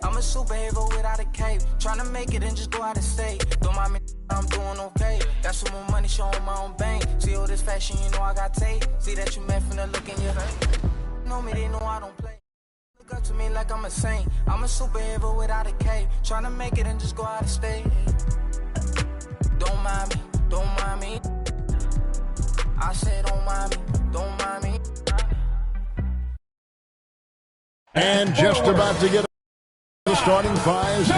I'm a superhero without a cape. Tryna make it and just go out of state. Don't mind me, I'm doing okay. Got some more money, showing my own bank. See all this fashion, you know I got tape. See that you met from the look in your face. Know me, they know I don't play. Look up to me like I'm a saint. I'm a superhero without a cape. Tryna make it and just go out of state. Don't mind me, don't mind me. I said don't mind me, don't mind me. And just about to get the starting fives.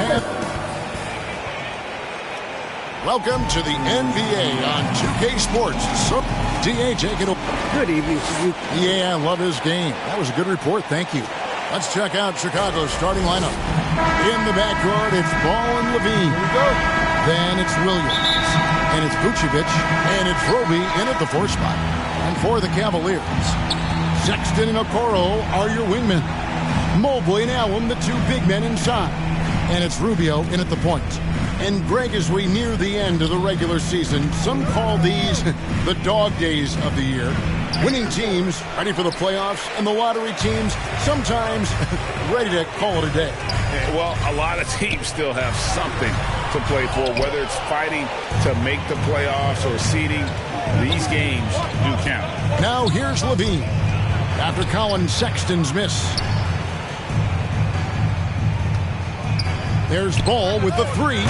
Welcome to the NBA on 2K Sports. So, DA, take it away. Good evening to you. Yeah, I love his game. That was a good report. Thank you. Let's check out Chicago's starting lineup. In the backcourt, it's Ball and Levine. Here we go. Then it's Williams. And it's Vucevic. And it's Roby in at the 4 spot. And for the Cavaliers, Sexton and Okoro are your wingmen. Mobley and Allen, the 2 big men inside. And it's Rubio in at the point. And Greg, as we near the end of the regular season, some call these the dog days of the year. Winning teams ready for the playoffs, and the lottery teams sometimes ready to call it a day. Well, a lot of teams still have something to play for, whether it's fighting to make the playoffs or seeding. These games do count. Now here's Levine after Colin Sexton's miss. There's Ball with the 3.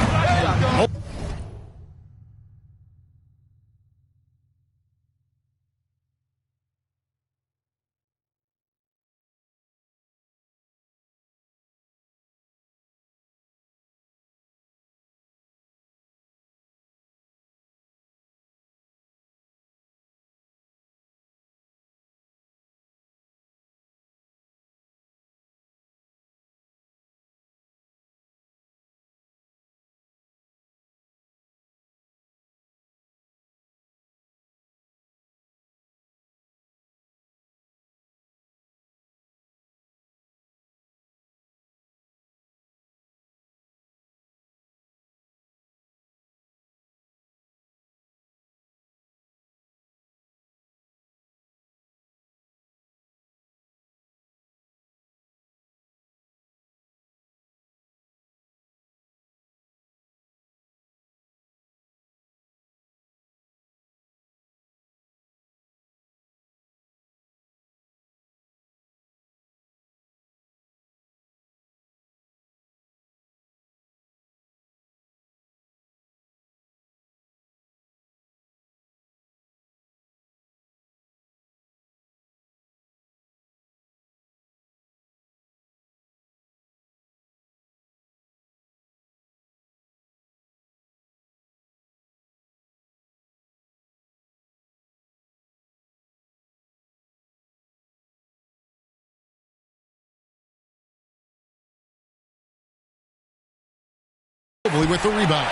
With the rebound.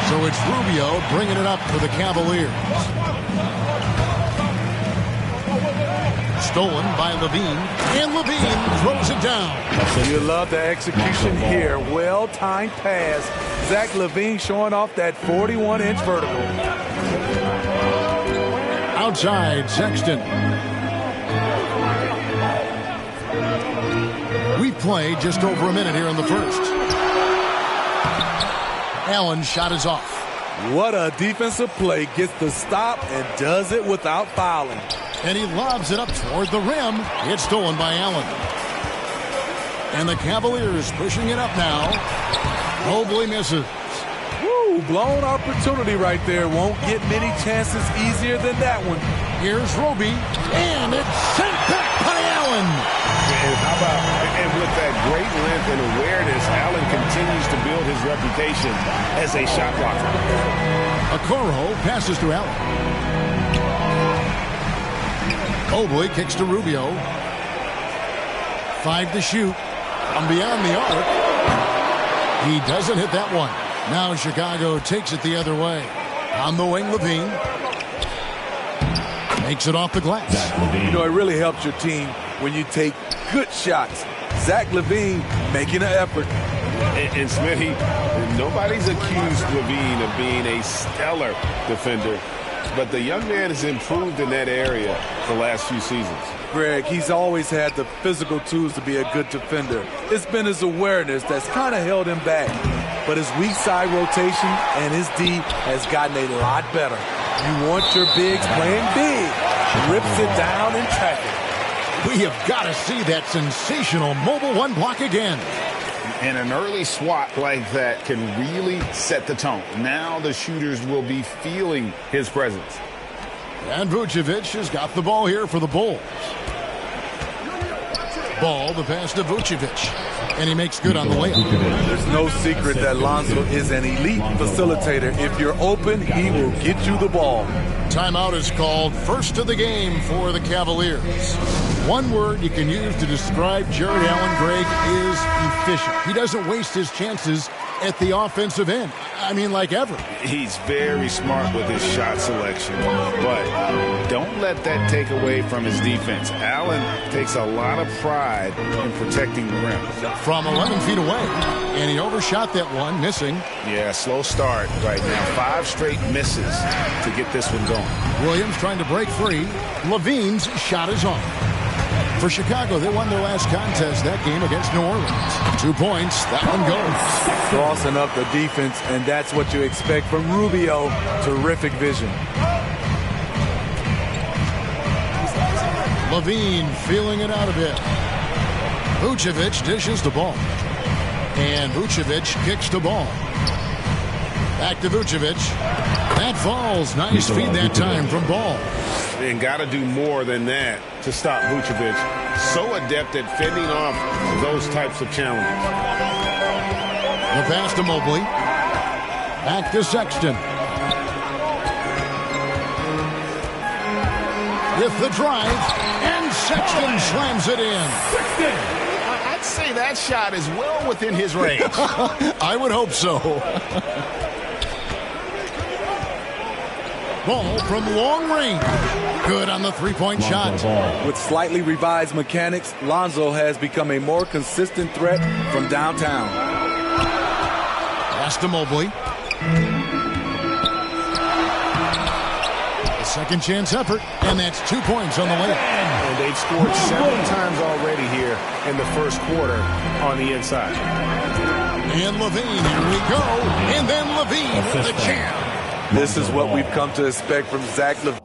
So it's Rubio bringing it up for the Cavaliers. Stolen by Levine, and Levine throws it down. You love the execution here. Well-timed pass. Zach LaVine showing off that 41-inch vertical. Outside, Sexton. We played just over a minute here in the first. Allen's shot is off. What a defensive play. Gets the stop and does it without fouling. And he lobs it up toward the rim. It's stolen by Allen. And the Cavaliers pushing it up now. Mobley misses. Woo, blown opportunity right there. Won't get many chances easier than that one. Here's Roby, and it's sent back by Allen. And how about, and with that great length and awareness, Allen continues to build his reputation as a shot blocker. Okoro passes to Allen. Mobley kicks to Rubio. 5 to shoot. From beyond the arc. He doesn't hit that one. Now Chicago takes it the other way. On the wing, Levine. Makes it off the glass. You know, it really helps your team when you take good shots. Zach LaVine making an effort. And Smitty, nobody's accused LaVine of being a stellar defender. but the young man has improved in that area the last few seasons. Greg, he's always had the physical tools to be a good defender. It's been his awareness that's kind of held him back. But his weak side rotation and his D has gotten a lot better. You want your bigs playing big. Rips it down in traffic. We have got to see that sensational mobile one block again. And an early swat like that can really set the tone. Now the shooters will be feeling his presence. And Vucevic has got the ball here for the Bulls. Ball, the pass to Vucevic. And he makes good on the layup. There's no secret that Lonzo is an elite facilitator. If you're open, he will get you the ball. Timeout is called. First of the game for the Cavaliers. One word you can use to describe Jared Allen, Greg, is efficient. He doesn't waste his chances at the offensive end. I mean, like ever. He's very smart with his shot selection, but don't let that take away from his defense. Allen takes a lot of pride in protecting the rim. From 11 feet away, and he overshot that one, missing. Yeah, slow start right now. 5 straight misses to get this one going. Williams trying to break free. Levine's shot is on. For Chicago, they won their last contest that game against New Orleans. 2 points, that one goes. Crossing up the defense, and that's what you expect from Rubio. Terrific vision. Levine feeling it out a bit. Vucevic dishes the ball. And Vucevic kicks the ball. Back to Vucevic. That falls. Nice feed that time from Ball. And got to do more than that to stop Vucevic. So adept at fending off those types of challenges. The pass to Mobley. Back to Sexton. With the drive, and Sexton slams it in. I'd say that shot is well within his range. I would hope so. Ball from long range. Good on the three-point shot. With slightly revised mechanics, Lonzo has become a more consistent threat from downtown. Pass to Mobley. A second chance effort, and that's 2 points on the layup. And they've scored 7 times already here in the first quarter on the inside. And Levine, here we go. And then Levine with the jam. This is what we've come to expect from Zach LaVine.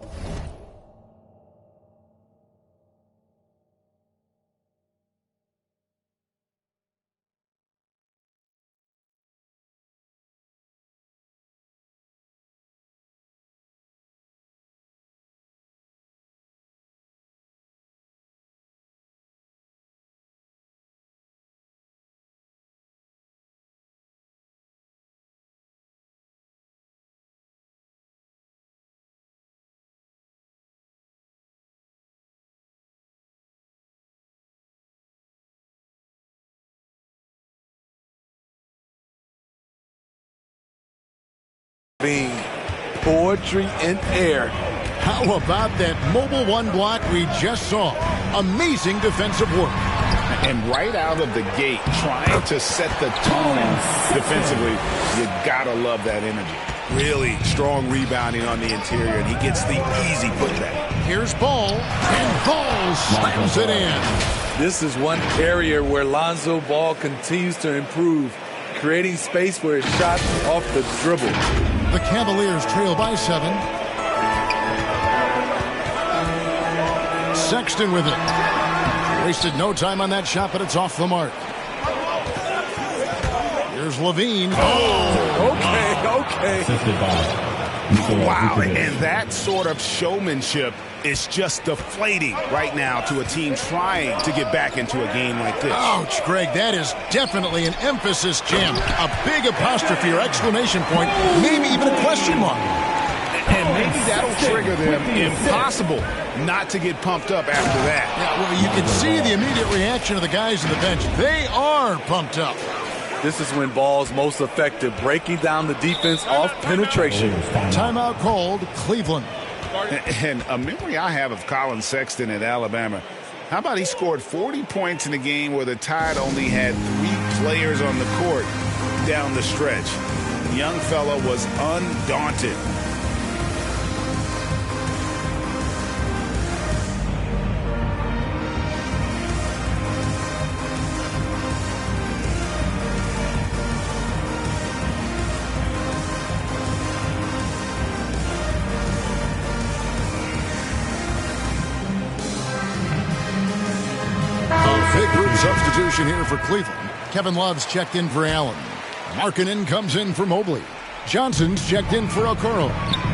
Poetry in air. How about that mobile one block we just saw? Amazing defensive work. And right out of the gate, trying to set the tone defensively, you gotta love that energy. Really strong rebounding on the interior, and he gets the easy putback. Here's Ball, and Ball slams it in. This is one area where Lonzo Ball continues to improve, creating space for his shots off the dribble. The Cavaliers trail by 7. Sexton with it. Wasted no time on that shot, but it's off the mark. Here's Levine. Oh, okay. Wow, and that sort of showmanship is just deflating right now to a team trying to get back into a game like this. Ouch, Greg, that is definitely an emphasis jam. A big apostrophe or exclamation point, maybe even a question mark. And maybe that'll trigger them. Impossible not to get pumped up after that. Yeah, well, you can see the immediate reaction of the guys on the bench. They are pumped up. This is when Ball's most effective, breaking down the defense off penetration. Timeout called, Cleveland. And a memory I have of Colin Sexton at Alabama. How about he scored 40 points in a game where the Tide only had 3 players on the court down the stretch. The young fella was undaunted. for Cleveland. Kevin Love's checked in for Allen. Markkanen comes in for Mobley. Johnson's checked in for Okoro.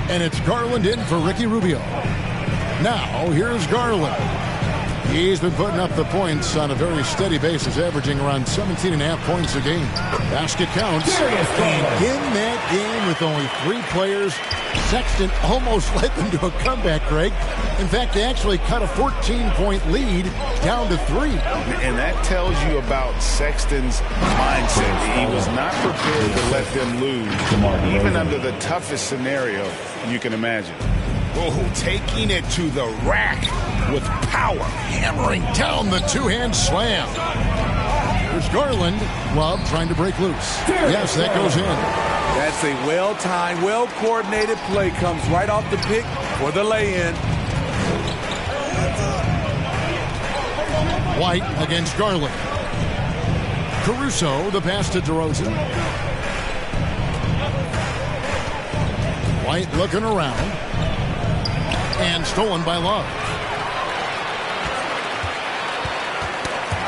And it's Garland in for Ricky Rubio. Now, here's Garland. He's been putting up the points on a very steady basis, averaging around 17.5 points a game. Basket counts. And in that game with only 3 players, Sexton almost led them to a comeback, Greg. In fact, they actually cut a 14-point lead down to 3. And that tells you about Sexton's mindset. He was not prepared to let them lose, even under the toughest scenario you can imagine. Oh, taking it to the rack with power. Hammering down the two-hand slam. There's Garland. Love trying to break loose. Yes, that goes in. That's a well-timed, well-coordinated play. Comes right off the pick for the lay-in. White against Garland. Caruso, the pass to DeRozan. White looking around. And stolen by Love.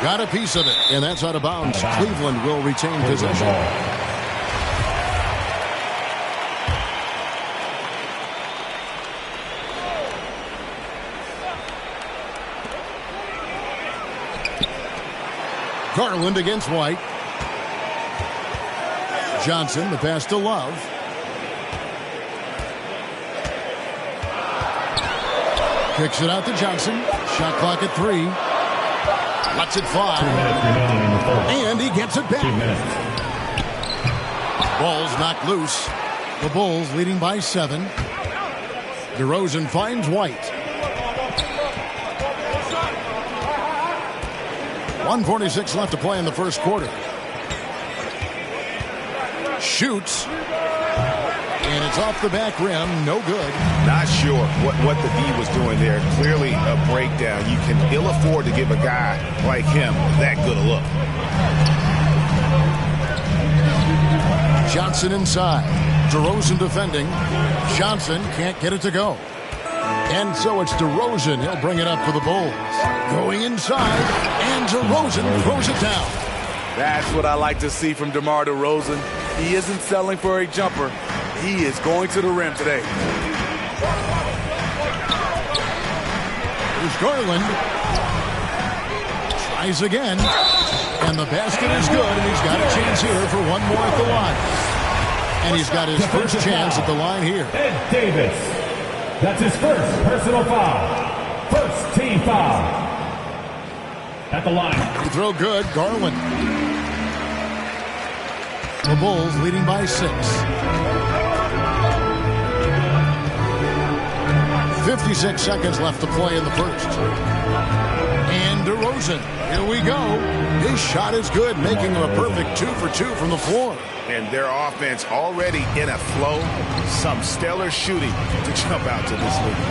Got a piece of it, and that's out of bounds. Cleveland will retain possession. Garland against White. Johnson, the pass to Love. Kicks it out to Johnson. Shot clock at 3. Lets it fly. And he gets it back. Ball's knocked loose. The Bulls leading by 7. DeRozan finds White. 1:46 left to play in the first quarter. Shoots. And it's off the back rim. No good. Not sure what the D was doing there. Clearly a breakdown. You can ill afford to give a guy like him that good a look. Johnson inside. DeRozan defending. Johnson can't get it to go. And so it's DeRozan. He'll bring it up for the Bulls. Going inside. And DeRozan throws it down. That's what I like to see from DeMar DeRozan. He isn't settling for a jumper. He is going to the rim today. Here's Garland. Tries again. And the basket is good, and he's got a chance here for one more at the line. And he's got his first chance at the line here. Ed Davis. That's his first personal foul. First team foul. At the line. Free throw good. Garland. The Bulls leading by 6. 56 seconds left to play in the first. And DeRozan, here we go. His shot is good, making him a perfect 2 for 2 from the floor. And their offense already in a flow. Some stellar shooting to jump out to this league.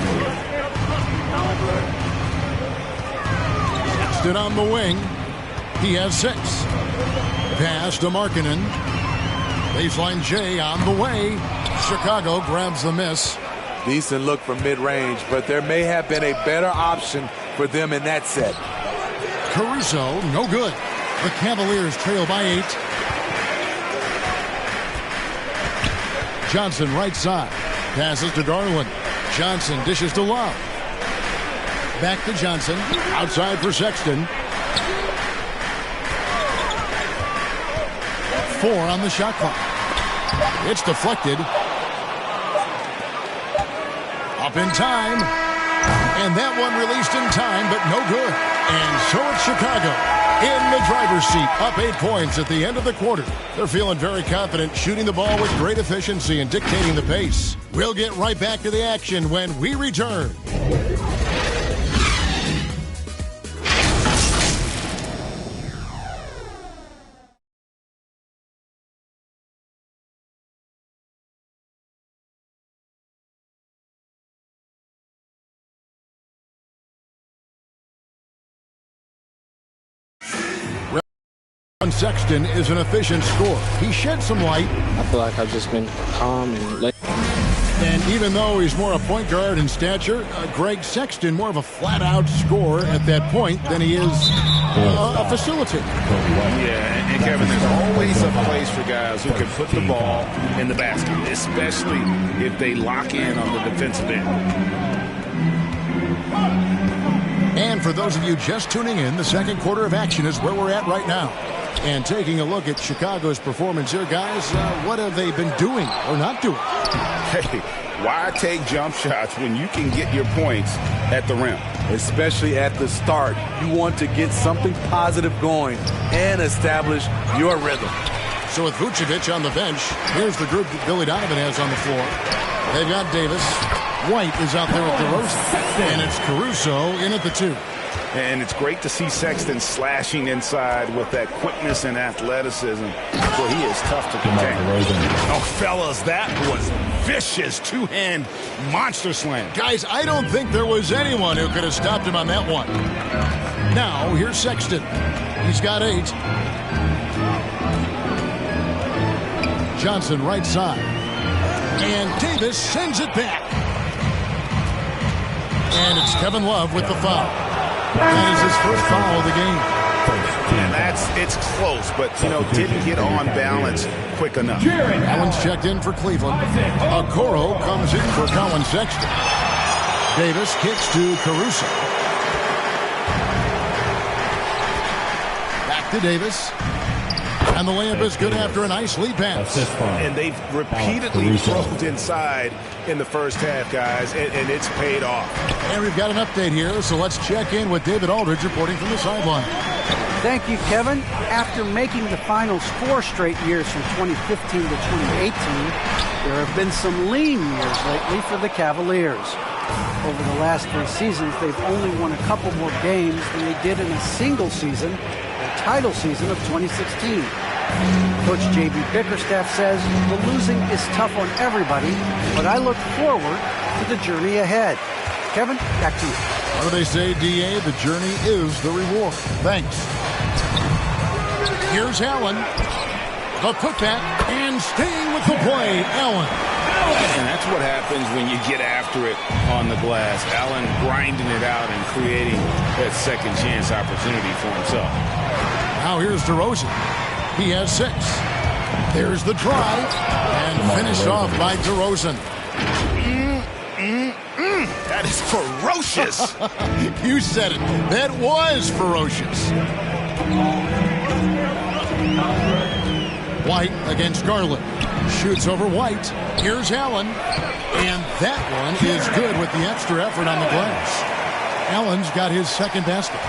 Stood on the wing. He has 6. Pass to Markkanen. Baseline J on the way. Chicago grabs the miss. Decent look from mid-range, but there may have been a better option for them in that set. Caruso, no good. The Cavaliers trail by 8. Johnson right side. Passes to Garland. Johnson dishes to Love. Back to Johnson. Outside for Sexton. 4 on the shot clock. It's deflected. Up in time. And that one released in time, but no good. And so it's Chicago in the driver's seat, up 8 points at the end of the quarter. They're feeling very confident, shooting the ball with great efficiency and dictating the pace. We'll get right back to the action when we return. Sexton is an efficient scorer. He shed some light. I feel like I've just been calm and And even though he's more a point guard in stature, Greg Sexton more of a flat-out scorer at that point than he is a facilitator. Yeah, and Kevin, there's always a place for guys who can put the ball in the basket, especially if they lock in on the defensive end. And for those of you just tuning in, the second quarter of action is where we're at right now. And taking a look at Chicago's performance here, guys, what have they been doing or not doing? Hey, why take jump shots when you can get your points at the rim? Especially at the start. You want to get something positive going and establish your rhythm. So with Vucevic on the bench, here's the group that Billy Donovan has on the floor. They've got Davis. White is out there with DeRozan. And it's Caruso in at the 2. And it's great to see Sexton slashing inside with that quickness and athleticism. Well, he is tough to contain. Oh, fellas, that was vicious two-hand monster slam. Guys, I don't think there was anyone who could have stopped him on that one. Now, here's Sexton. He's got 8. Johnson right side. And Davis sends it back. And it's Kevin Love with the foul. That is his first foul of the game. And it's close, but, didn't get on balance quick enough. Allen's checked in for Cleveland. Okoro comes in for Colin Sexton. Davis kicks to Caruso. Back to Davis. And the layup is good after a nice lead pass. And they've repeatedly probed inside in the first half, guys, and it's paid off. And we've got an update here, so let's check in with David Aldridge reporting from the sideline. Thank you, Kevin. After making the finals 4 straight years from 2015 to 2018, there have been some lean years lately for the Cavaliers. Over the last 3 seasons, they've only won a couple more games than they did in a single season, the title season of 2016. Coach J.B. Bickerstaff says the losing is tough on everybody, but I look forward to the journey ahead. Kevin, back to you. What do they say, D.A.? The journey is the reward. Thanks. Here's Allen. The putback and staying with the play, Allen. And that's what happens when you get after it on the glass. Allen grinding it out and creating that second chance opportunity for himself. Now here's DeRozan. He has 6. There's the drive and finished off by DeRozan. That is ferocious. You said it. That was ferocious. White against Garland. Shoots over White. Here's Allen. And that one is good with the extra effort on the glass. Allen's got his second basket.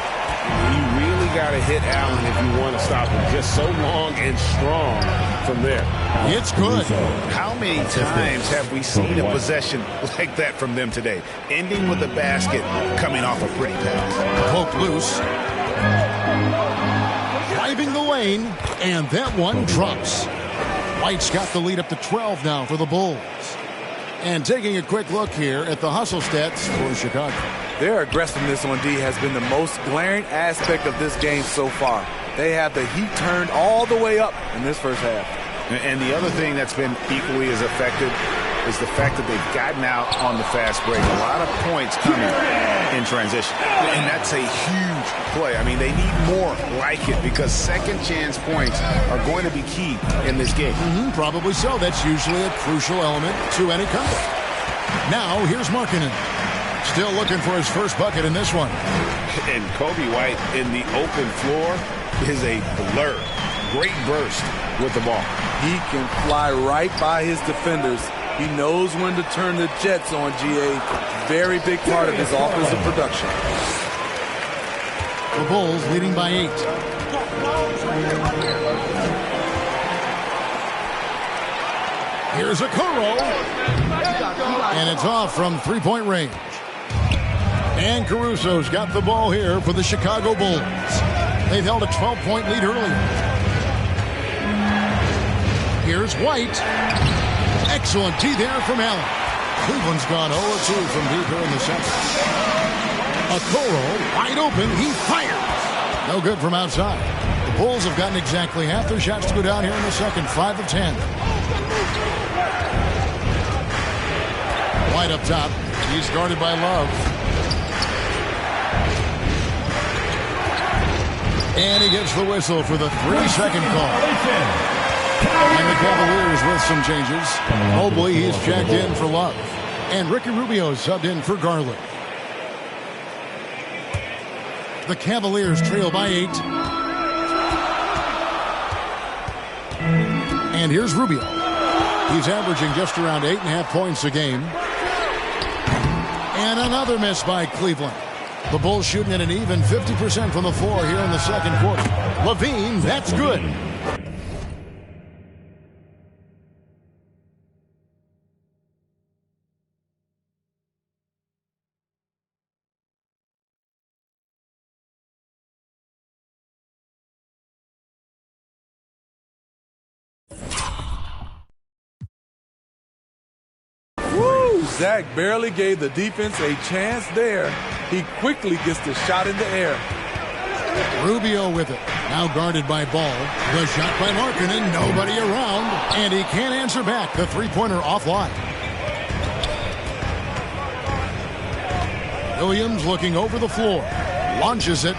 You really got to hit Allen if you want to stop him. Just so long and strong from there. It's good. How many times have we seen a possession like that from them today? Ending with a basket, coming off a pretty pass. Poke loose. Driving the lane, and that one drops. White's got the lead up to 12 now for the Bulls. And taking a quick look here at the hustle stats for Chicago. Their aggressiveness on D has been the most glaring aspect of this game so far. They have the heat turned all the way up in this first half. And the other thing that's been equally as effective is the fact that they've gotten out on the fast break. A lot of points coming in transition. And that's a huge play. I mean, they need more like it because second chance points are going to be key in this game. Probably so. That's usually a crucial element to any comeback. Now, here's Markkanen. Still looking for his first bucket in this one. And Kobe White in the open floor is a blur. Great burst with the ball. He can fly right by his defenders. He knows when to turn the jets on, GA. Very big part of his offensive production. The Bulls leading by 8. Here's Okoro. And it's off from three-point range. And Caruso's got the ball here for the Chicago Bulls. They've held a 12-point lead earlier. Here's White. Excellent D there from Allen. Cleveland's gone 0-2 from deep here in the second. Okoro wide open. He fires. No good from outside. The Bulls have gotten exactly half their shots to go down here in the second. 5 of 10. White up top. He's guarded by Love. And he gets the whistle for the 3-second call. And the Cavaliers with some changes. Mobley, he's checked in for Love. And Ricky Rubio subbed in for Garland. The Cavaliers trail by 8. And here's Rubio. He's averaging just around 8.5 points a game. And another miss by Cleveland. The Bulls shooting at an even 50% from the floor here in the second quarter. LaVine, that's good. Zach barely gave the defense a chance there. He quickly gets the shot in the air. Rubio with it. Now guarded by Ball. The shot by Markkanen. Nobody around. And he can't answer back. The three-pointer offline. Williams looking over the floor. Launches it.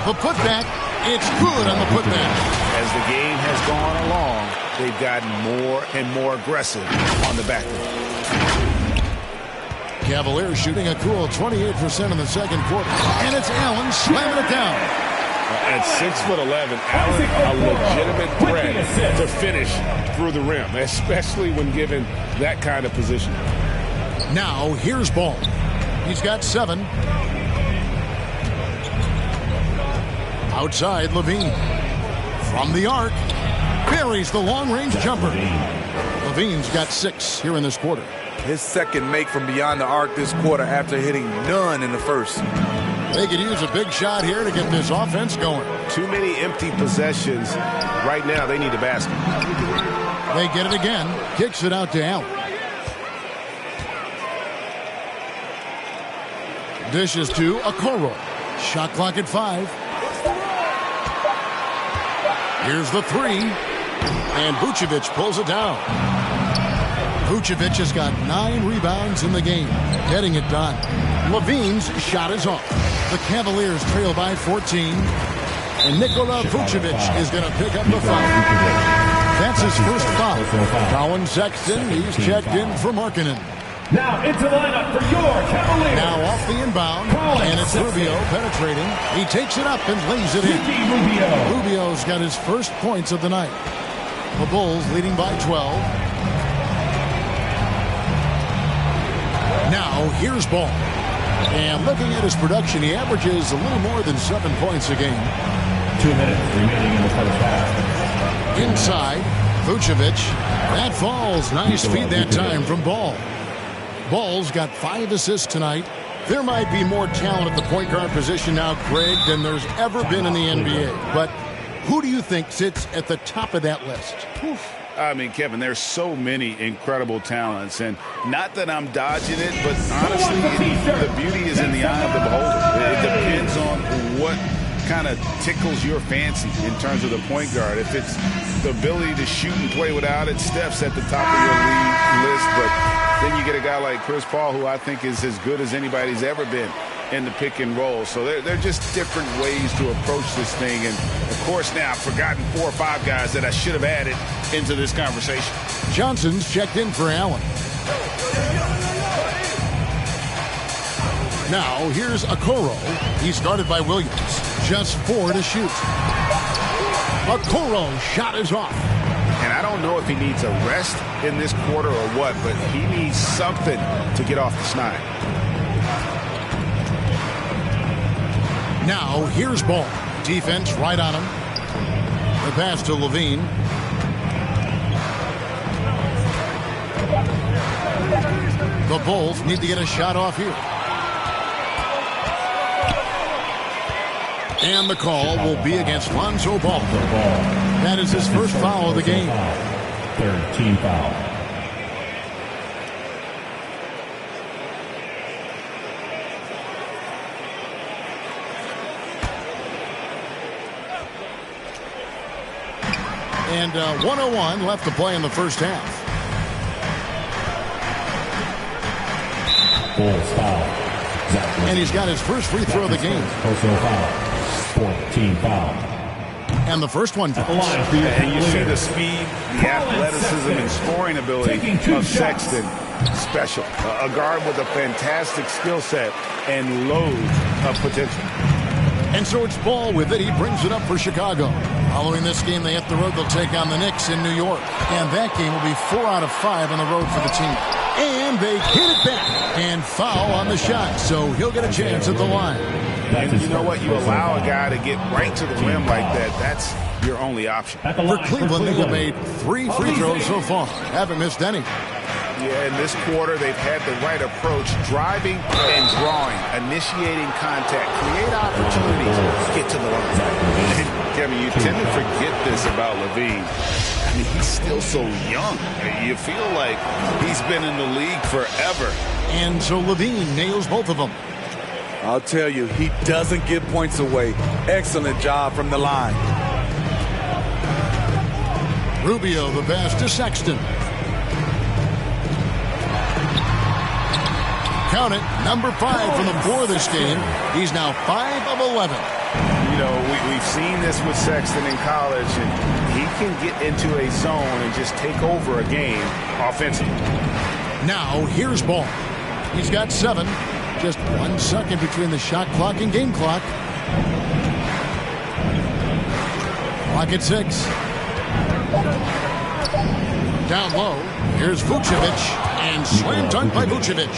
The putback. It's good on the putback. As the game has gone along, they've gotten more and more aggressive on the back end. Cavaliers shooting a cool 28% in the second quarter. And it's Allen slamming it down. At 6'11", Allen, a legitimate threat to finish through the rim, especially when given that kind of position. Now, here's Ball. He's got 7. Outside, LaVine. From the arc, buries the long-range jumper. LaVine's got 6 here in this quarter. His second make from beyond the arc this quarter after hitting none in the first. They could use a big shot here to get this offense going. Too many empty possessions. Right now, they need a basket. They get it again. Kicks it out to Allen. Dishes to Okoro. Shot clock at 5. Here's the 3. And Vucevic pulls it down. Vucevic has got 9 rebounds in the game, getting it done. LaVine's shot is off. The Cavaliers trail by 14. And Nikola Vucevic is going to pick up the foul. That's his first foul. Colin Sexton, he's checked in for Markkanen. Now into lineup for your Cavaliers. Now off the inbound, and it's Rubio penetrating. He takes it up and lays it in. Rubio's got his first points of the night. The Bulls leading by 12. Now, here's Ball. And looking at his production, he averages a little more than 7 points a game. 2 minutes remaining in the first half. Inside, Vucevic. That falls. Nice feed that time from Ball. Ball's got 5 assists tonight. There might be more talent at the point guard position now, Greg, than there's ever been in the NBA. But who do you think sits at the top of that list? Oof. I mean, Kevin, there's so many incredible talents, and not that I'm dodging it, but honestly, the beauty is in the eye of the beholder. It depends on what kind of tickles your fancy in terms of the point guard. If it's the ability to shoot and play without it, Steph's at the top of your league list, but then you get a guy like Chris Paul, who I think is as good as anybody's ever been in the pick and roll. So they're just different ways to approach this thing. And, of course, now I've forgotten 4 or 5 guys that I should have added into this conversation. Johnson's checked in for Allen. Now, here's Okoro. He's guarded by Williams. Just 4 to shoot. Okoro's shot is off. And I don't know if he needs a rest in this quarter or what, but he needs something to get off the snide. Now, here's Ball. Defense right on him. The pass to LaVine. The Bulls need to get a shot off here. And the call will be against Lonzo Ball. That is his first foul of the game. Third team foul. And 1:01 left to play in the first half. Bulls foul. And he's got his first free throw of the game. Personal foul. Fourth team foul. And the first one. And you see the speed, the athleticism, and scoring ability of Sexton. Special. A guard with a fantastic skill set and loads of potential. And so it's Ball with it. He brings it up for Chicago. Following this game, they hit the road. They'll take on the Knicks in New York. And that game will be 4 out of 5 on the road for the team. And they hit it back. And foul on the shot. So he'll get a chance at the line. And you know what? You allow a guy to get right to the rim like that. That's your only option. For Cleveland, they have made 3 free throws so far. Haven't missed any. Yeah, in this quarter, they've had the right approach, driving and drawing, initiating contact, create opportunities, get to the line. Kevin, you tend to forget this about LaVine. I mean, he's still so young. You feel like he's been in the league forever. And so LaVine nails both of them. I'll tell you, he doesn't give points away. Excellent job from the line. Rubio, the pass to Sexton. Count it, number 5 from the 4 this game. He's now 5 of 11. You know, we've seen this with Sexton in college, and he can get into a zone and just take over a game offensively. Now, here's Ball. He's got 7. Just 1 second between the shot clock and game clock. Clock at 6. Down low, here's Vucevic, and slam dunk by Vucevic.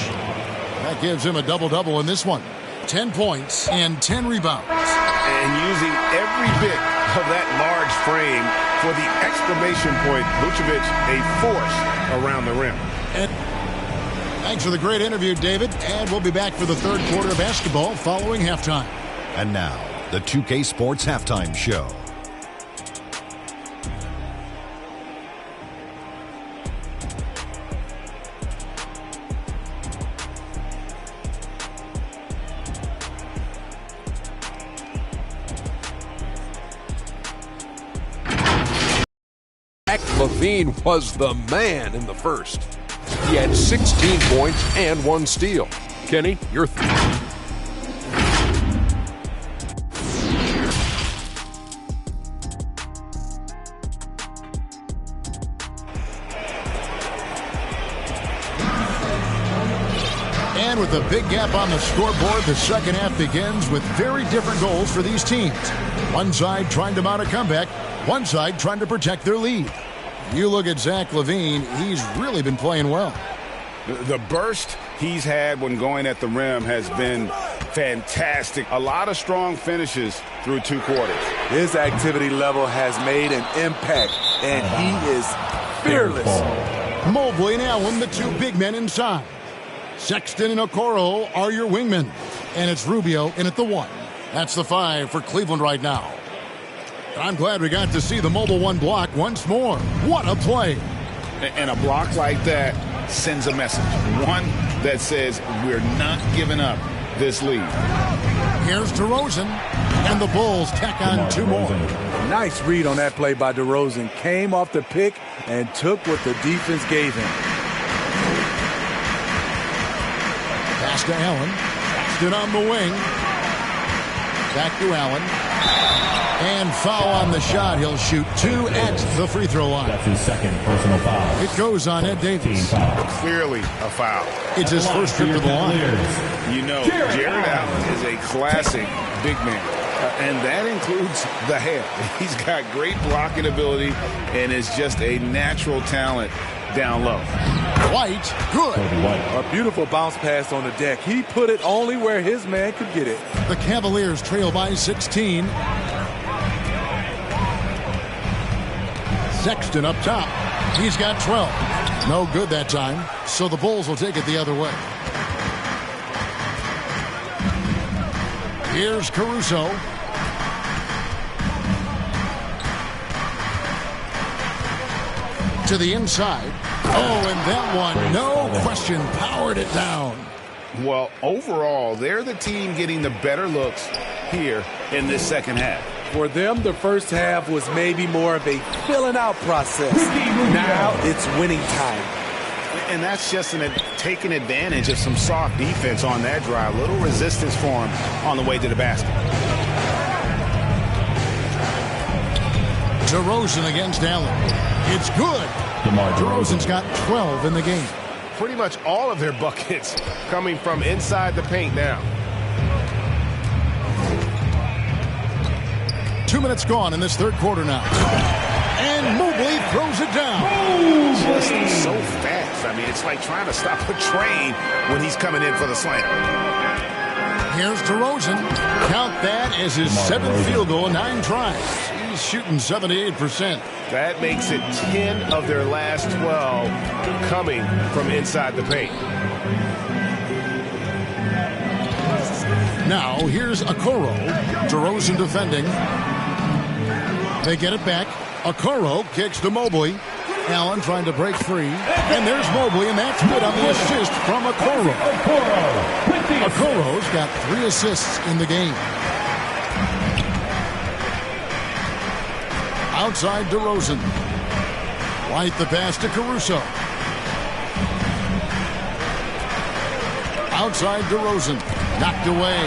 That gives him a double-double in this one. 10 points and 10 rebounds. And using every bit of that large frame for the exclamation point, Vucevic, a force around the rim. And thanks for the great interview, David. And we'll be back for the third quarter of basketball following halftime. And now, the 2K Sports Halftime Show. LaVine was the man in the first. He had 16 points and 1 steal. Kenny, your And with a big gap on the scoreboard, the second half begins with very different goals for these teams. One side trying to mount a comeback, one side trying to protect their lead. You look at Zach LaVine, he's really been playing well. The burst he's had when going at the rim has been fantastic. A lot of strong finishes through 2 quarters. His activity level has made an impact, and he is fearless. Mobley and Allen, the 2 big men inside. Sexton and Okoro are your wingmen. And it's Rubio in at the 1. That's the 5 for Cleveland right now. I'm glad we got to see the mobile 1 block once more. What a play. And a block like that sends a message. One that says we're not giving up this lead. Here's DeRozan. And the Bulls tack on 2 more. Nice read on that play by DeRozan. Came off the pick and took what the defense gave him. Pass to Allen. Stood on the wing. Back to Allen. And foul on the shot. He'll shoot 2 at the free throw line. That's his second personal foul. It goes on Ed Davis. Clearly a foul. It's his first trip to the line. You know, Jared Allen is a classic big man. And that includes the hair. He's got great blocking ability and is just a natural talent down low. White, good. A beautiful bounce pass on the deck. He put it only where his man could get it. The Cavaliers trail by 16. Sexton up top. He's got 12. No good that time, so the Bulls will take it the other way. Here's Caruso. To the inside. Oh, and that one, no question, powered it down. Well, overall, they're the team getting the better looks here in this second half. For them, the first half was maybe more of a filling out process. Now it's winning time. And that's just taking advantage of some soft defense on that drive. Little resistance for him on the way to the basket. DeRozan against Allen. It's good. DeRozan's got 12 in the game. Pretty much all of their buckets coming from inside the paint now. 2 minutes gone in this third quarter now. And Mobley throws it down. Just so fast. I mean, it's like trying to stop a train when he's coming in for the slam. Here's DeRozan. Count that as his 7th field goal in 9 tries. He's shooting 78%. That makes it 10 of their last 12 coming from inside the paint. Now, here's Okoro. DeRozan defending. They get it back. Okoro kicks to Mobley. Allen trying to break free. And there's Mobley, and that's good on the assist from Okoro. Okoro's got 3 assists in the game. Outside DeRozan. Right the pass to Caruso. Outside DeRozan. Knocked away.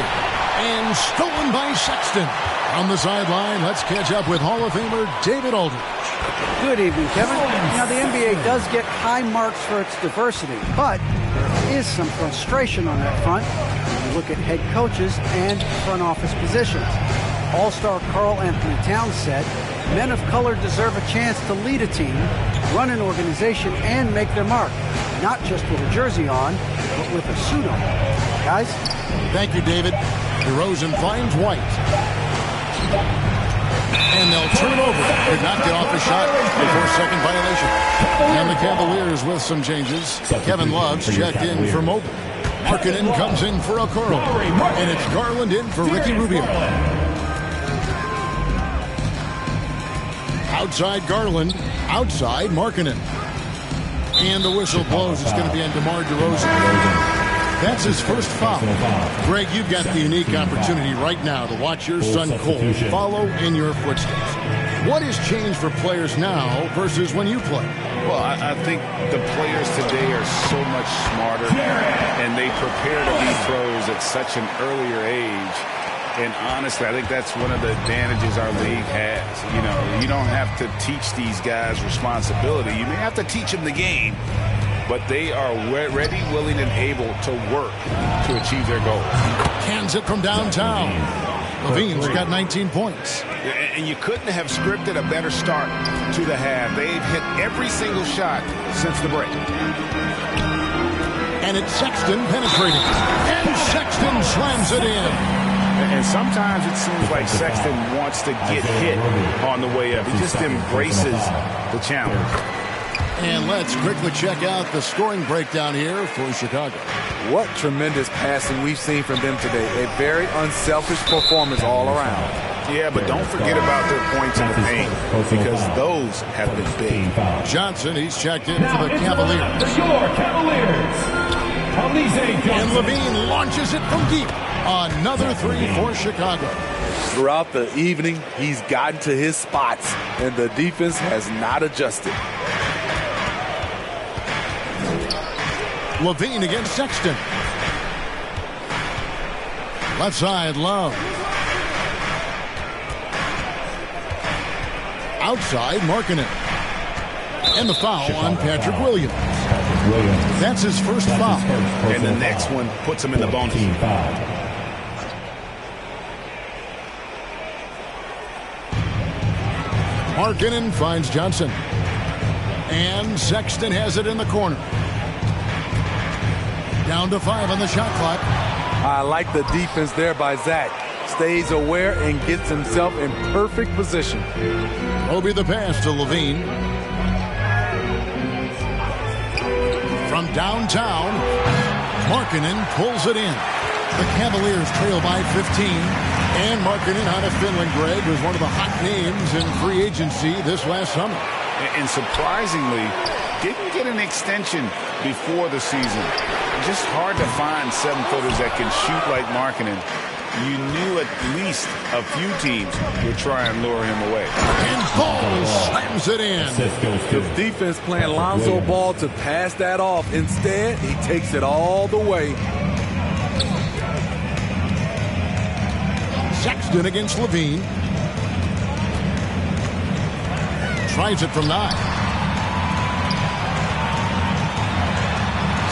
And stolen by Sexton. On the sideline, let's catch up with Hall of Famer David Aldridge. Good evening, Kevin. Now, the NBA does get high marks for its diversity, but there is some frustration on that front when you look at head coaches and front office positions. All-star Karl Anthony Towns said, men of color deserve a chance to lead a team, run an organization, and make their mark, not just with a jersey on, but with a suit on. Guys? Thank you, David. DeRozan finds White. And they'll turn it over. Did not get off the shot before second violation. And the Cavaliers with some changes. Kevin Love's checked in for Mobley. Markkanen comes in for Okoro. And it's Garland in for Ricky Rubio. Outside Garland. Outside Markkanen. And the whistle blows. It's going to be on DeMar DeRozan. That's his first foul. Greg, you've got the unique opportunity right now to watch your son Cole follow in your footsteps. What has changed for players now versus when you played? Well, I think the players today are so much smarter, and they prepare to be pros at such an earlier age. And honestly, I think that's one of the advantages our league has. You know, you don't have to teach these guys responsibility. You may have to teach them the game, but they are ready, willing, and able to work to achieve their goals. Cans it from downtown. Levine's got 19 points. And you couldn't have scripted a better start to the half. They've hit every single shot since the break. And it's Sexton penetrating. And Sexton slams it in. And sometimes it seems like Sexton wants to get hit on the way up. He just embraces the challenge. And let's quickly check out the scoring breakdown here for Chicago. What tremendous passing we've seen from them today. A very unselfish performance all around. Yeah, but don't forget about their points in the paint, because those have been big. Johnson, he's checked in for the Cavaliers. Your Cavaliers. And Levine launches it from deep. Another 3 for Chicago. Throughout the evening, he's gotten to his spots, and the defense has not adjusted. Levine against Sexton. Left side, Love. Outside, Markkanen. And the foul on Patrick Williams. That's his first foul. And the next one puts him in the bonus. Markkanen finds Johnson. And Sexton has it in the corner. Down to 5 on the shot clock. I like the defense there by Zach. Stays aware and gets himself in perfect position. Roby the pass to Levine. From downtown, Markkanen pulls it in. The Cavaliers trail by 15. And Markkanen out of Finland, Greg, was one of the hot names in free agency this last summer. And surprisingly, didn't get an extension before the season. Just hard to find 7-footers that can shoot like Markkanen. You knew at least a few teams would try and lure him away. And Ball slams lays it in. The defense playing Lonzo Ball to pass that off. Instead, he takes it all the way. Sexton against Levine. Tries it from 9.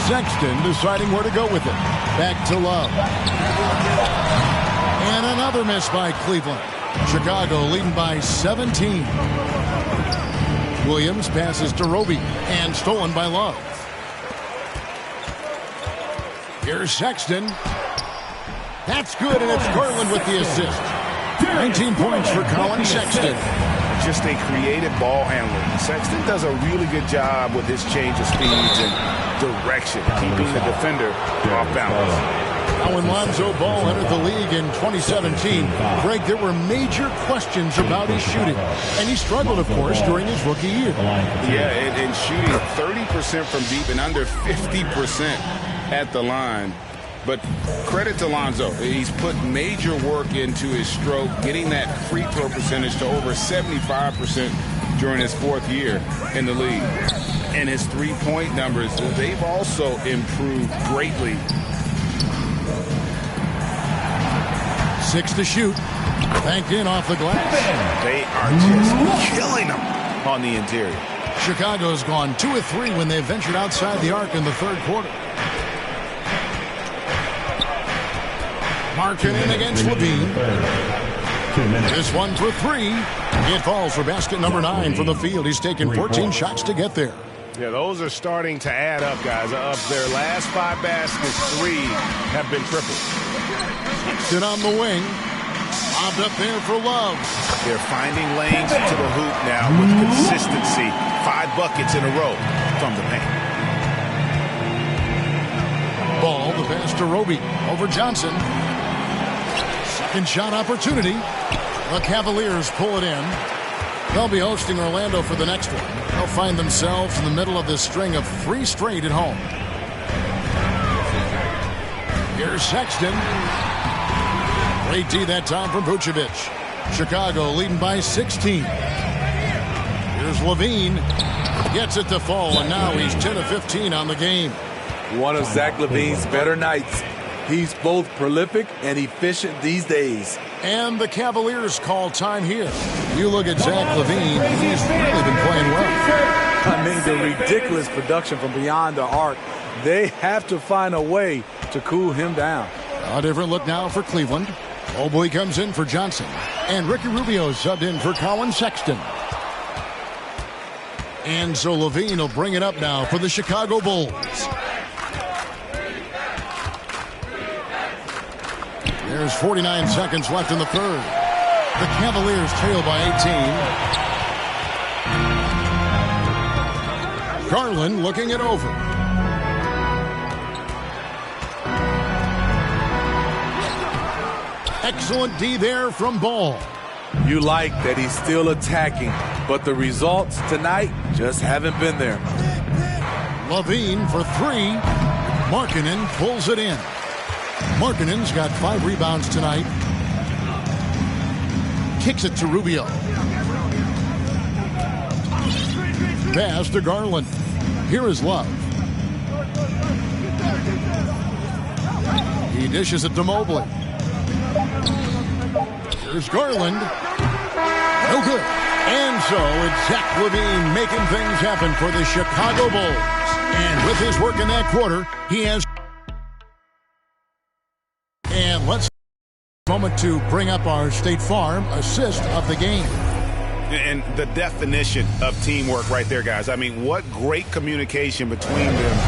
Sexton deciding where to go with it. Back to Love. And another miss by Cleveland. Chicago leading by 17. Williams passes to Roby and stolen by Love. Here's Sexton. That's good, and it's Garland with the assist. 19 points for Colin Sexton. Just a creative ball handler. Sexton does a really good job with his change of speeds and direction, keeping the defender off balance. Now when Lonzo Ball entered the league in 2017, Greg, there were major questions about his shooting. And he struggled, of course, during his rookie year. Yeah, and shooting 30% from deep and under 50% at the line. But credit to Lonzo. He's put major work into his stroke, getting that free throw percentage to over 75% during his 4th year in the league. And his three-point numbers, they've also improved greatly. 6 to shoot. Banked in off the glass. They are just killing them on the interior. Chicago's gone 2 of 3 when they ventured outside the arc in the 3rd quarter. Markkanen against Levine. This one for 3. It falls for basket number 9 from the field. He's taken 14 shots to get there. Yeah, those are starting to add up, guys. Of their last 5 baskets, 3 have been tripled. Sit on the wing. Lobbed up there for Love. They're finding lanes to the hoop now with consistency. 5 buckets in a row from the paint. Ball, the pass to Roby over Johnson. Second shot opportunity. The Cavaliers pull it in. They'll be hosting Orlando for the next one. They'll find themselves in the middle of this string of 3 straight at home. Here's Sexton. Great D that time from Vucevic. Chicago leading by 16. Here's Levine. Gets it to fall, and now he's 10 of 15 on the game. One of Zach LaVine's better nights. He's both prolific and efficient these days. And the Cavaliers call time here. You look at Zach LaVine, he's really been playing well. I mean, the ridiculous production from beyond the arc. They have to find a way to cool him down. A different look now for Cleveland. Mobley comes in for Johnson. And Ricky Rubio subbed in for Colin Sexton. And so Levine will bring it up now for the Chicago Bulls. There's 49 seconds left in the 3rd. The Cavaliers trail by 18. Garland looking it over. Excellent D there from Ball. You like that he's still attacking, but the results tonight just haven't been there. Levine for 3. Markkanen pulls it in. Markkanen's got 5 rebounds tonight. Kicks it to Rubio. Pass to Garland. Here is Love. He dishes it to Mobley. Here's Garland. No good. And so it's Zach LaVine making things happen for the Chicago Bulls. And with his work in that quarter, he has... And let's take a moment to bring up our State Farm assist of the game. And the definition of teamwork right there, guys. I mean, what great communication between them,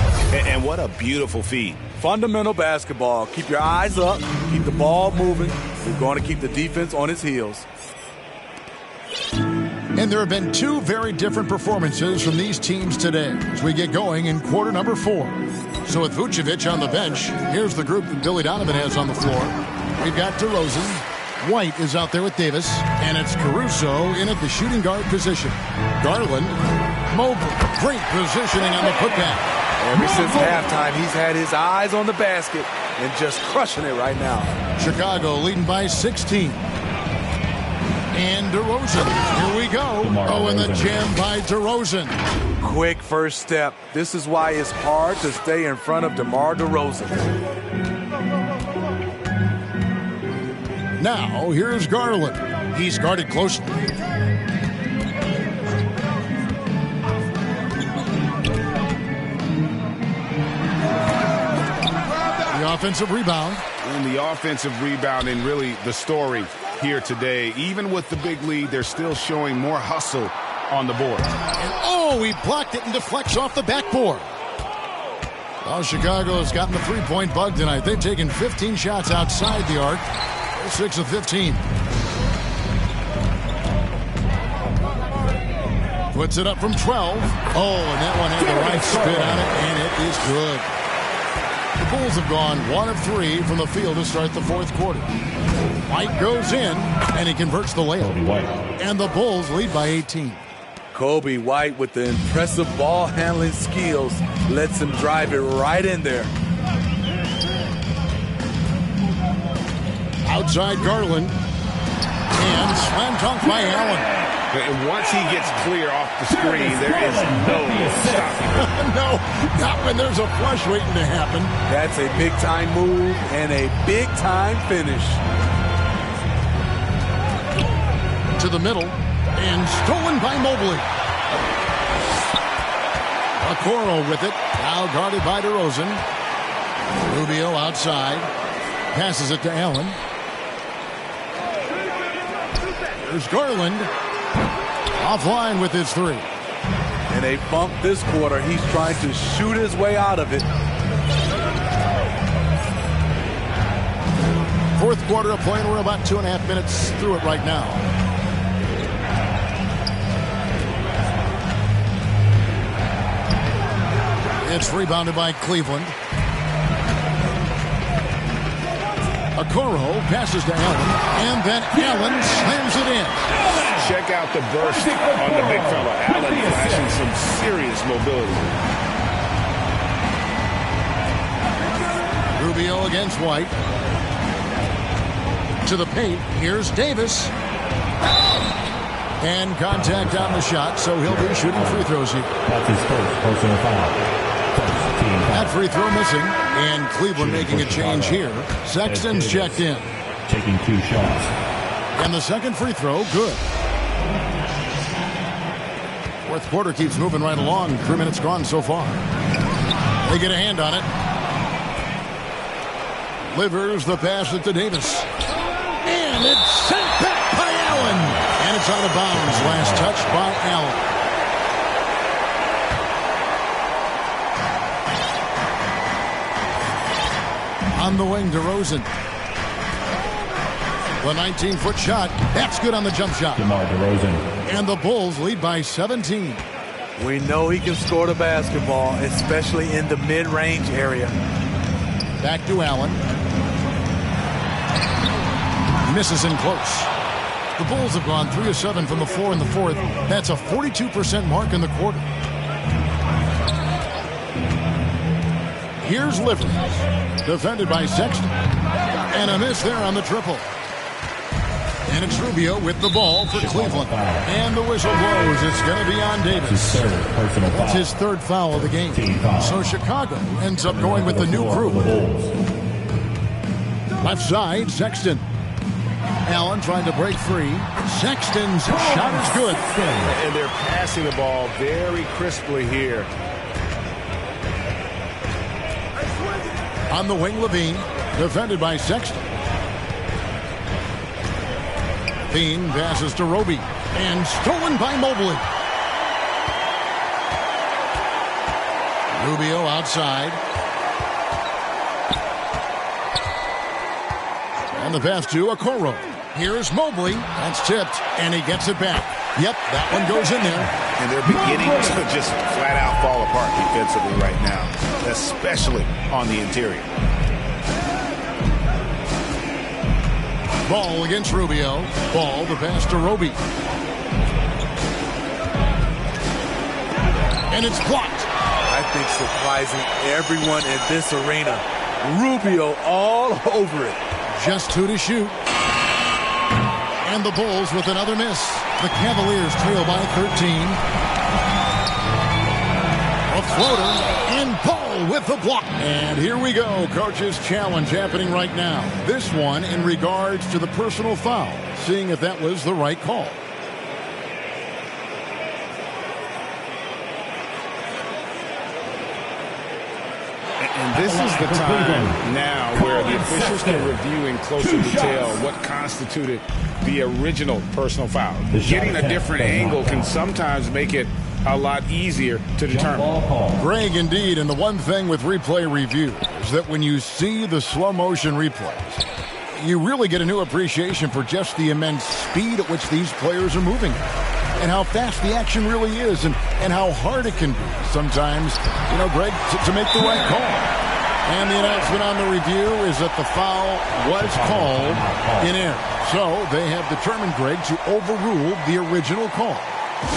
and what a beautiful feed. Fundamental basketball. Keep your eyes up. Keep the ball moving. We're going to keep the defense on its heels. And there have been 2 very different performances from these teams today as we get going in quarter number 4. So with Vucevic on the bench, here's the group that Billy Donovan has on the floor. We've got DeRozan. White is out there with Davis, and it's Caruso in at the shooting guard position. Garland, Mobley, great positioning on the putback. Ever since halftime, he's had his eyes on the basket and just crushing it right now. Chicago leading by 16. And DeRozan. Here we go. Oh, and the jam by DeRozan. Quick first step. This is why it's hard to stay in front of DeMar DeRozan. Now, here's Garland. He's guarded closely. The offensive rebound. And the offensive rebound, and really the story here today. Even with the big lead, they're still showing more hustle on the board. And oh, he blocked it and deflects off the backboard. Well, Chicago has gotten the three-point bug tonight. They've taken 15 shots outside the arc. They're 6 of 15. Puts it up from 12. Oh, and that one had the right spin on it, and it is good. The Bulls have gone 1 of 3 from the field to start the fourth quarter. White goes in, and he converts the layup. And the Bulls lead by 18. Kobe White, with the impressive ball handling skills, lets him drive it right in there. Outside Garland. And slam dunk by Allen. And once he gets clear off the screen, there is no stopping him. No, not when there's a flush waiting to happen. That's a big-time move and a big-time finish. To the middle, and stolen by Mobley. Okoro with it, now guarded by DeRozan. Rubio outside, passes it to Allen. There's Garland. Offline with his three. In a bump this quarter, he's trying to shoot his way out of it. Fourth quarter of play, and we're about 2.5 minutes through it right now. It's rebounded by Cleveland. Okoro passes to Allen, and then Allen slams it in. Check out the burst on the big fella. Allen flashing some serious mobility. Rubio against White. To the paint. Here's Davis. And contact on the shot, so he'll be shooting free throws here. That's his first personal foul. That free throw missing, and Cleveland making a change here. Sexton's checked in. Taking 2 shots. And the second free throw, good. Fourth quarter keeps moving right along. 3 minutes gone so far. They get a hand on it. Livers the pass it to Davis. And it's sent back by Allen. And it's out of bounds. Last touch by Allen. On the wing, DeRozan. The 19-foot shot. That's good on the jump shot. DeMar DeRozan. And the Bulls lead by 17. We know he can score the basketball, especially in the mid-range area. Back to Allen. Misses in close. The Bulls have gone 3 of 7 from the floor in the fourth. That's a 42% mark in the quarter. Here's Livers. Defended by Sexton. And a miss there on the triple. And it's Rubio with the ball for Cleveland. And the whistle blows. It's going to be on Davis. That's his third foul of the game. So Chicago ends up going with the new crew. Left side, Sexton. Allen trying to break free. Sexton's shot is good. And they're passing the ball very crisply here. On the wing, Levine. Defended by Sexton. Levine passes to Roby. And stolen by Mobley. Rubio outside. And the pass to Okoro. Here's Mobley. That's tipped. And he gets it back. Yep, that one goes in there. And they're beginning to just flat out fall apart defensively right now, especially on the interior. Ball against Rubio. Ball the pass to Roby. And it's blocked. I think surprising everyone in this arena. Rubio all over it. Just 2 to shoot. And the Bulls with another miss. The Cavaliers trail by 13. A floater, and Paul with the block. And here we go. Coach's challenge happening right now. This one in regards to the personal foul. Seeing if that was the right call. And this is the time now where the officials can review in closer detail what constituted the original personal foul. Getting a different angle can sometimes make it a lot easier to determine. Greg, indeed, and the one thing with replay review is that when you see the slow motion replays, you really get a new appreciation for just the immense speed at which these players are moving and how fast the action really is and how hard it can be sometimes, Greg, to make the right call. And the announcement on the review is that the foul was called in error. So they have determined, Greg, to overrule the original call.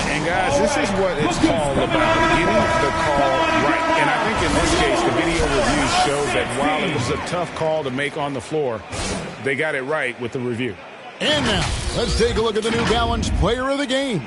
And guys, this is what it's called about, getting the call right. And I think in this case, the video review shows that while it was a tough call to make on the floor, they got it right with the review. And now, let's take a look at the New Balance player of the game,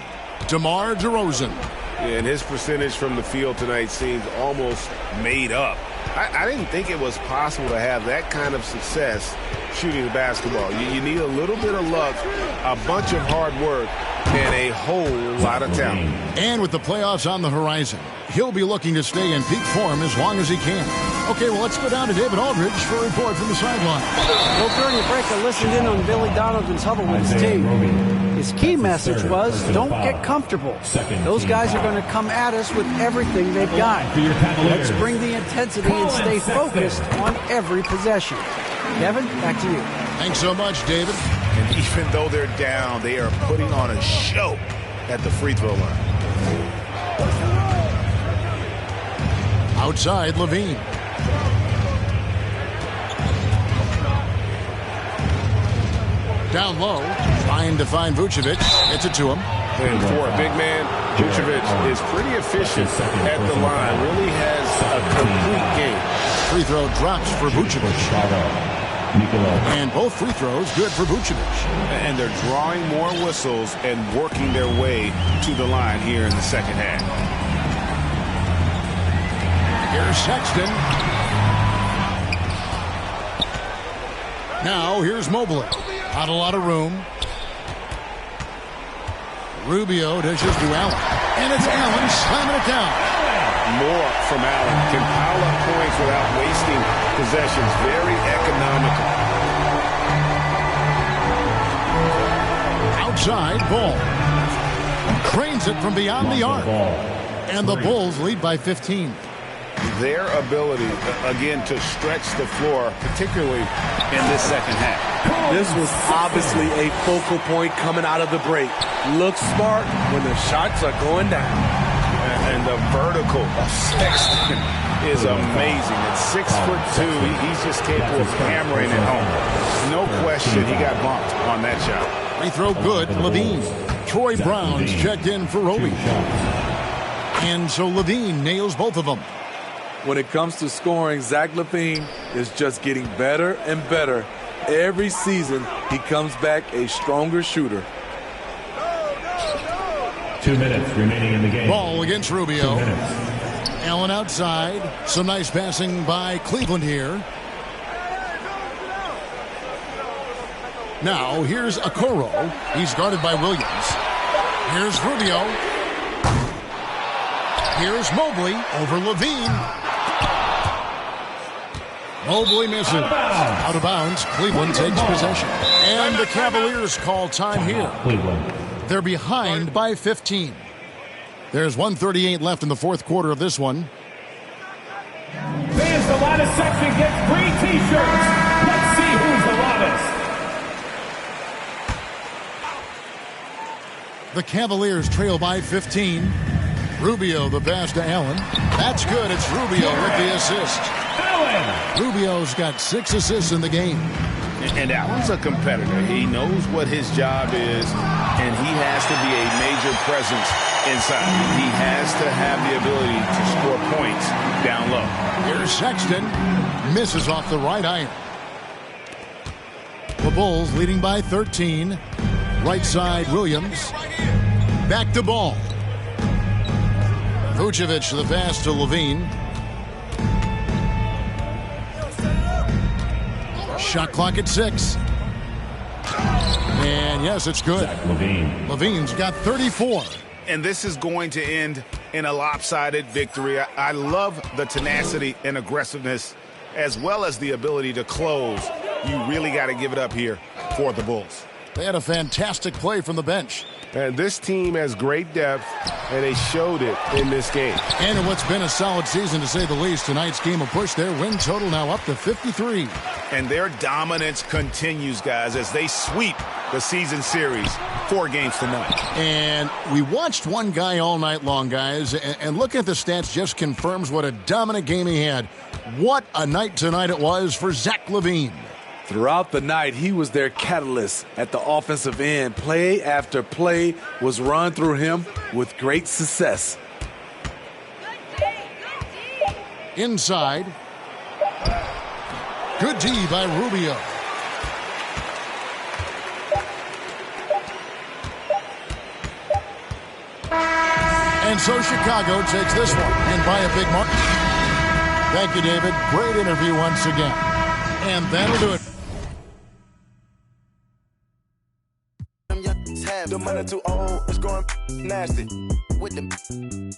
DeMar DeRozan. And his percentage from the field tonight seems almost made up. I didn't think it was possible to have that kind of success shooting the basketball. You need a little bit of luck, a bunch of hard work, and a whole lot of talent. And with the playoffs on the horizon, he'll be looking to stay in peak form as long as he can. Okay, well, let's go down to David Aldridge for a report from the sideline. Well, during the break, I listened in on Billy Donovan's huddle with his team. His key message was, don't get comfortable. Those guys are going to come at us with everything they've got. Let's bring the intensity and stay focused on every possession. Kevin, back to you. Thanks so much, David. And even though they're down, they are putting on a show at the free throw line. Outside, Levine. Down low, trying to find Vucevic. Gets it to him. And for a big man, Vucevic is pretty efficient at the line. Really has a complete game. Free throw drops for Vucevic. And both free throws good for Vucevic. And they're drawing more whistles and working their way to the line here in the second half. Here's Sexton. Now here's Mobley. Not a lot of room. Rubio dishes to Allen. And it's Allen slamming it down. More from Allen. Can pile up points without wasting possessions. Very economical. Outside, Ball. Cranes it from beyond the arc. And the Bulls lead by 15. Their ability, again, to stretch the floor, particularly in this second half. This was obviously a focal point coming out of the break. Looks smart when the shots are going down. And the vertical of Sexton is amazing. At 6'2", he's just capable of hammering it home. No question he got bumped on that shot. Free throw good, Levine. Troy Brown's checked in for Roby. And so Levine nails both of them. When it comes to scoring, Zach LaVine is just getting better and better. Every season, he comes back a stronger shooter. 2 minutes remaining in the game. Ball against Rubio. Allen outside. Some nice passing by Cleveland here. Now, here's Okoro. He's guarded by Williams. Here's Rubio. Here's Mobley over Levine. Mobley misses. Out of bounds. Cleveland takes possession. And the Cavaliers call time here. Cleveland. They're behind by 15. There's 1:38 left in the fourth quarter of this one. Fans, the loudest section gets free T-shirts. Let's see who's the loudest. The Cavaliers trail by 15. Rubio, the pass to Allen. That's good. It's Rubio with the assist. Allen. Rubio's got 6 assists in the game. And Allen's a competitor. He knows what his job is, and he has to be a major presence inside. He has to have the ability to score points down low. Here's Sexton. Misses off the right iron. The Bulls leading by 13. Right side, Williams. Back to ball. Vucevic the pass to Levine. Shot clock at 6. And yes, it's good. Levine's got 34. And this is going to end in a lopsided victory. I love the tenacity and aggressiveness as well as the ability to close. You really got to give it up here for the Bulls. They had a fantastic play from the bench. And this team has great depth, and they showed it in this game. And in what's been a solid season, to say the least, tonight's game will push their win total now up to 53. And their dominance continues, guys, as they sweep the season series 4 games to none. And we watched one guy all night long, guys, and looking at the stats just confirms what a dominant game he had. What a night tonight it was for Zach LaVine. Throughout the night, he was their catalyst at the offensive end. Play after play was run through him with great success. Inside. Good D by Rubio. And so Chicago takes this one, and by a big margin. Thank you, David. Great interview once again. And that'll do it. The money too old, it's going nasty with them.